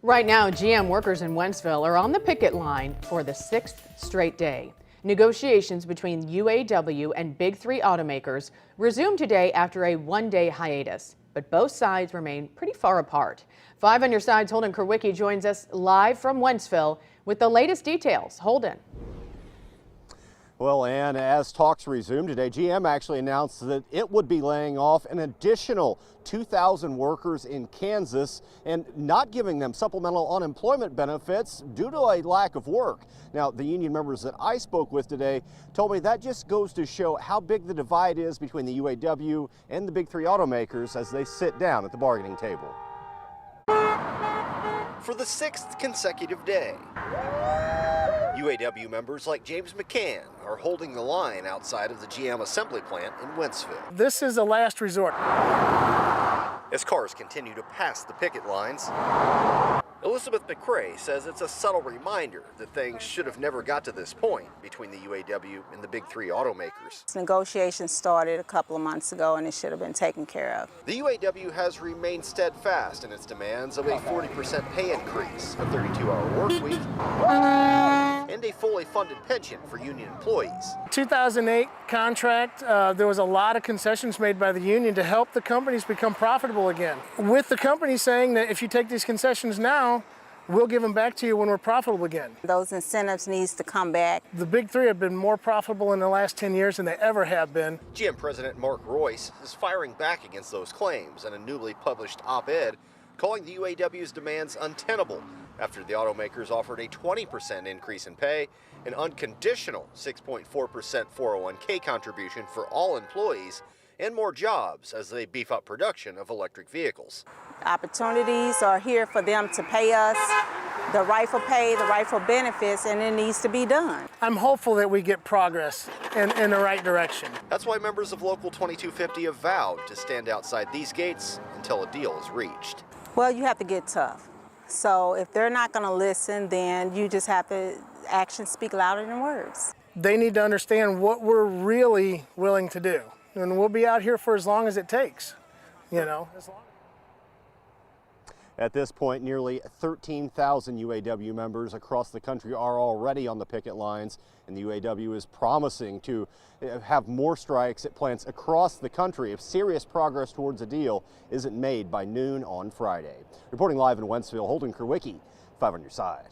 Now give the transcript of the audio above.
Right now, GM workers in Wentzville are on the picket line for the sixth straight day. Negotiations between UAW and Big Three automakers resumed today after a one-day hiatus, but both sides remain pretty far apart. 5 on your side's Holden Kerwicki joins us live from Wentzville with the latest details. Holden. Well, Ann, as talks resumed today, GM actually announced that it would be laying off an additional 2,000 workers in Kansas and not giving them supplemental unemployment benefits due to a lack of work. Now, the union members that I spoke with today told me that just goes to show how big the divide is between the UAW and the Big Three automakers as they sit down at the bargaining table. For the sixth consecutive day, UAW members like James McCann are holding the line outside of the GM assembly plant in Wentzville. This is a last resort. As cars continue to pass the picket lines, Elizabeth McCrae says it's a subtle reminder that things should have never got to this point between the UAW and the Big Three automakers. Negotiations started a couple of months ago and it should have been taken care of. The UAW has remained steadfast in its demands of a 40% pay increase, a 32-hour work week, and a fully funded pension for union employees. 2008 contract, there was a lot of concessions made by the union to help the companies become profitable again. With the companies saying that if you take these concessions now, we'll give them back to you when we're profitable again. Those incentives needs to come back. The Big Three have been more profitable in the last 10 years than they ever have been. GM President Mark Royce is firing back against those claims in a newly published op-ed calling the UAW's demands untenable after the automakers offered a 20% increase in pay, an unconditional 6.4% 401k contribution for all employees, and more jobs as they beef up production of electric vehicles. Opportunities are here for them to pay us the rightful pay, the rightful benefits, and it needs to be done. I'm hopeful that we get progress in the right direction. That's why members of Local 2250 have vowed to stand outside these gates until a deal is reached. Well, you have to get tough. So if they're not going to listen, then you just have to, actions speak louder than words. They need to understand what we're really willing to do. And we'll be out here for as long as it takes, you know. At this point, nearly 13,000 UAW members across the country are already on the picket lines, and the UAW is promising to have more strikes at plants across the country if serious progress towards a deal isn't made by noon on Friday. Reporting live in Wentzville, Holden Kerwicki, 5 on your side.